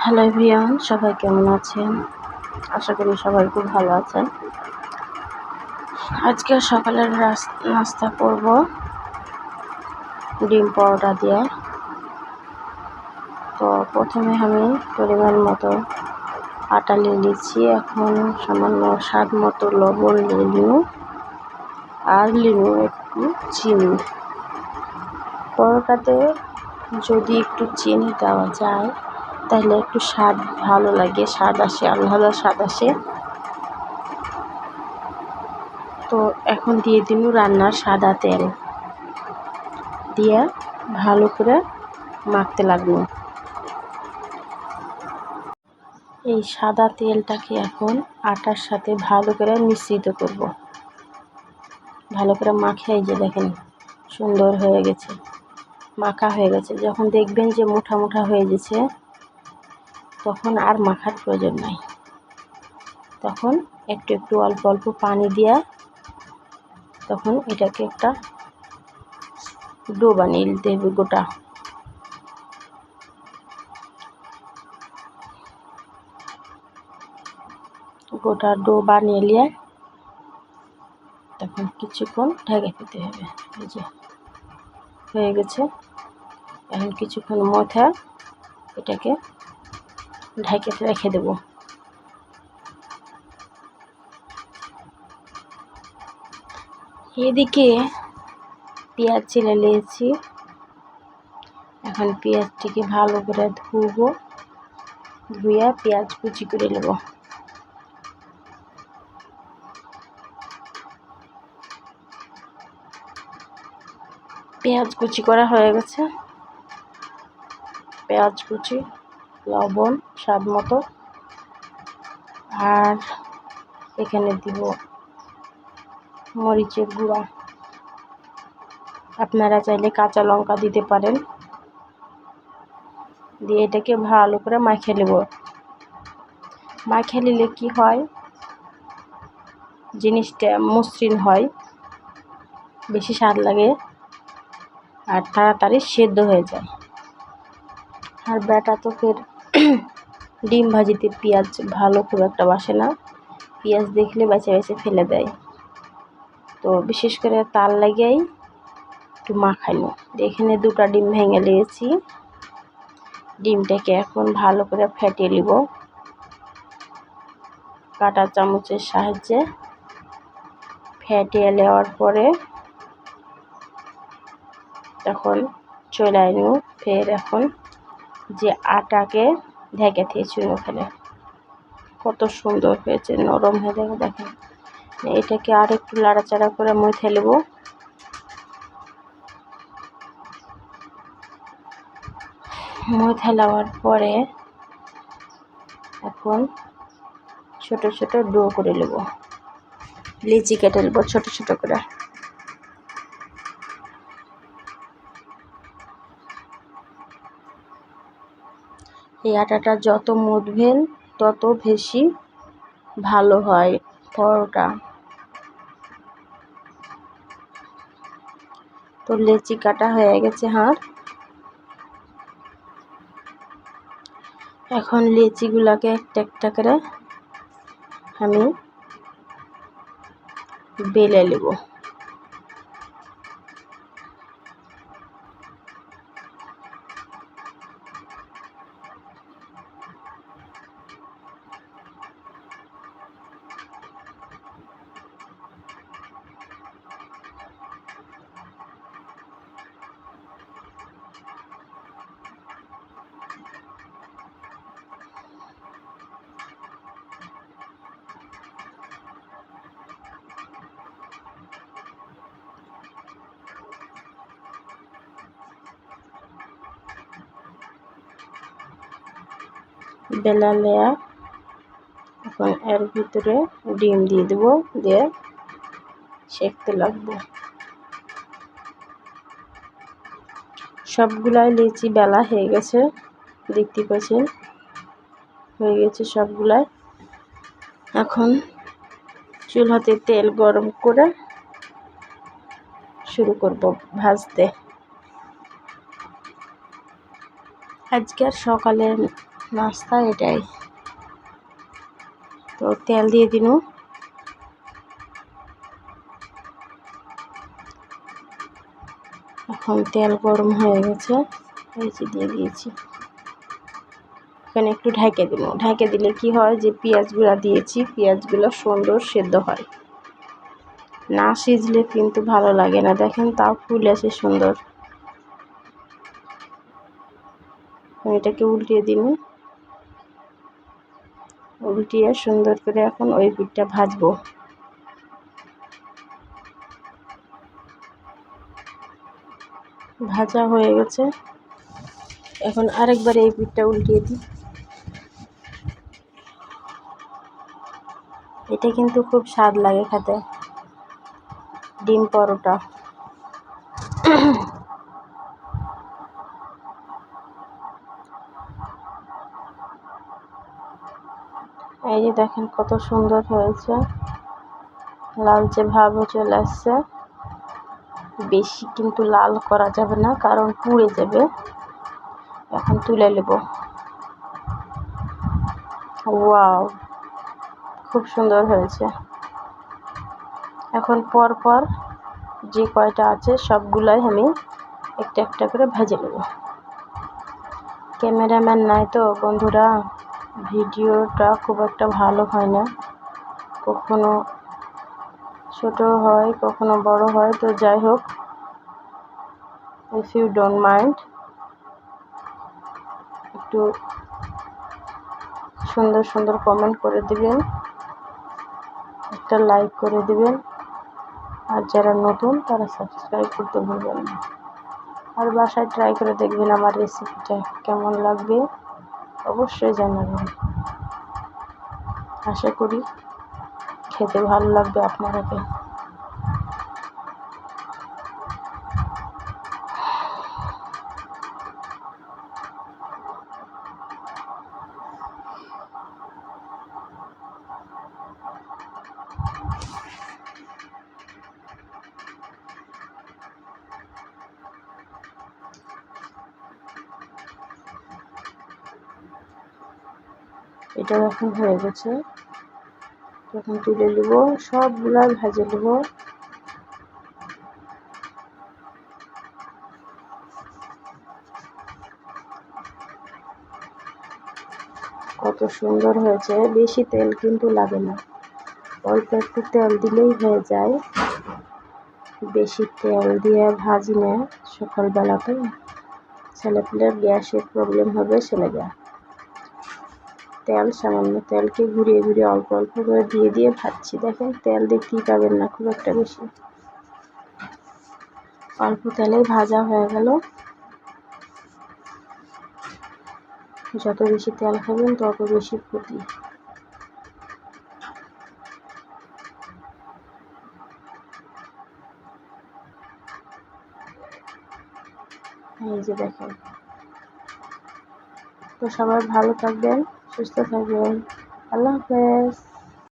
Hello everyone, সবাই কেমন আছেন? আশা করি সবাই খুব ভালো আছেন। আজকে সকালের নাস্তা করব ডিম পরোটা দিয়ে। তো প্রথমে আমি পরিমাণ মতো আটা নিয়ে নিচ্ছি। এখন সামান্য স্বাদ মতো লবণ নিয়ে নিব আর নিব একটু চিনি। পরোটাতে যদি একটু চিনি দেওয়া যায় তাহলে একটু স্বাদ ভালো লাগে, স্বাদ আসে, আলাদা স্বাদ আসে। তো এখন দিয়ে দিব রান্নার সাদা তেল, দিয়ে ভালো করে মাখতে লাগলো। এই সাদা তেলটাকে এখন আটার সাথে ভালো করে মিশ্রিত করব। ভালো করে মাখিয়ে, যে দেখেন সুন্দর হয়ে গেছে, মাখা হয়ে গেছে। যখন দেখবেন যে মুঠা মুঠা হয়ে গেছে, তখন আর মাখার প্রয়োজন নাই। তখন একটু একটু অল্প অল্প পানি দিয়া তখন এটাকে একটা ডো বানিয়ে নিতে হবে। গোটা ডো বানিয়ে নিয়ে তখন কিছুক্ষণ ঢেকে দিতে হবে। এই যে হয়ে গেছে। এখন কিছুক্ষণ মাথা এটাকে ঢেকে রেখে দেব। এদিকে পেঁয়াজ ছিলে নিয়েছি। এখন পেঁয়াজটিকে ভালো করে ধুয়ে পেঁয়াজ কুচি করে নেব। পেঁয়াজ কুচি করা হয়ে গেছে। পেঁয়াজ কুচি, লবণ স্বাদ মতো, আর এখানে দিব মরিচের গুঁড়া। আপনারা চাইলে কাঁচা লঙ্কা দিতে পারেন। দিয়ে এটাকে ভালো করে মাখিয়ে নেব। মাখিয়ে নিলে কি হয়, জিনিসটা মসৃণ হয়, বেশি স্বাদ লাগে আর তাড়াতাড়ি সেদ্ধ হয়ে যায়। আর ব্যাটা তো ফের ডিম ভাজিতে পেঁয়াজ ভালো খুব একটা বাসে না, পেঁয়াজ দেখলে বেছে বেছে ফেলে দেয়। তো বিশেষ করে তার লাগেই একটু মাখাইলো। এখানে 2টা ডিম ভেঙে নিয়েছি। ডিমটাকে এখন ভালো করে ফেটিয়ে নিব কাঁটা চামচের সাহায্যে। ফেটিয়ে নেওয়ার পরে তখন চলে নিব ফের এখন যে আটাকে ঢেকে দিয়েছি ওখানে। কত সুন্দর হয়েছে, নরম হয়ে যাবে দেখেন। এটাকে আর একটু লাড়াচাড়া করে মুছে নেব। মুছে নেওয়ার পরে এখন ছোট ছোট ডো করে নেব। লিচি কেটে নেব ছোট ছোট করে। এই আটাটা যত মুথবেন তত বেশি ভালো হয় পরোটা। তো লেচি কাটা হয়ে গেছে। এখন লেচিগুলোকে একটা একটা করে আমি বেলে নেব। বেলা নেয়া এখন এর ভিতরে ডিম দিয়ে দেবো, দিয়ে সেঁকতে লাগবো। সবগুলাই লিচি বেলা হয়ে গেছে, দেখতে পাচ্ছেন হয়ে গেছে সবগুলাই। এখন চুলাতে তেল গরম করে শুরু করব ভাজতে। আজকের সকালের নাস্তা এটাই। তো তেল দিয়ে দিন। এখন তেল গরম হয়ে গেছে, এই যে দিয়ে দিয়েছি। এখানে একটু ঢেকে দিব। ঢেকে দিলে কি হয়, যে পেঁয়াজগুলো দিয়েছি পেঁয়াজগুলো সুন্দর সেদ্ধ হয়। না সিজলে কিন্তু ভালো লাগে না। দেখেন তাও ফুল আসে সুন্দর। এটাকে উল্টিয়ে দিন। উল্টিয়ে সুন্দর করে এখন ওই পিঠটা ভাজবো। ভাজা হয়ে গেছে, এখন আরেকবার এই পিঠটা উল্টিয়ে দিই। এটা কিন্তু খুব স্বাদ লাগে খেতে, ডিম পরোটা। এই যে দেখেন কত সুন্দর হয়েছে, লালচে ভাবও চলে আসছে। বেশি কিন্তু লাল করা যাবে না, কারণ পুড়ে যাবে। এখন তুলে নেব। ওয়াও, খুব সুন্দর হয়েছে। এখন পর পর যে কয়টা আছে সবগুলাই আমি একটা একটা করে ভেজে নেব। ক্যামেরাম্যান নাই তো বন্ধুরা, ভিডিওটা খুব একটা ভালো হয় না, কখনো ছোট হয় কখনো বড় হয়। তো যাই হোক, ইফ ইউ ডোন্ট মাইন্ড, একটু সুন্দর সুন্দর কমেন্ট করে দিবেন, একটা লাইক করে দিবেন, আর যারা নতুন তারা সাবস্ক্রাইব করতে ভুলবেন না। আর বাসায় ট্রাই করে দেখবেন আমার রেসিপিটা কেমন লাগবে, অবশ্যই জানাবেন। আশা করি খেতে ভালো লাগবে আপনাদেরকে। এটা এখন হয়ে গেছে, তখন তুলে নেব, সবগুলা ভেজে নেব। কত সুন্দর হয়েছে, বেশি তেল কিন্তু লাগে না, অল্প একটু তেল দিলেই হয়ে যায়। বেশি তেল দিয়ে ভাজি না, সকালবেলাতে ছেলেপেলের গ্যাসের প্রবলেম হবে, ছেলেরা তেল সামান্য তেলকে ঘুরিয়ে ঘুরিয়ে অল্প অল্প করে দিয়ে দিয়ে ভাজছি। দেখেন তেল দেখতেই পাবেন না খুব একটা বেশি, অল্প তেলেই ভাজা হয়ে গেল। যত বেশি তেল খাবেন তত বেশি ক্ষতি। এই যে দেখেন। তো সবাই ভালো থাকবেন, সুস্থ থাকবেন। আল্লাহ হাফেজ।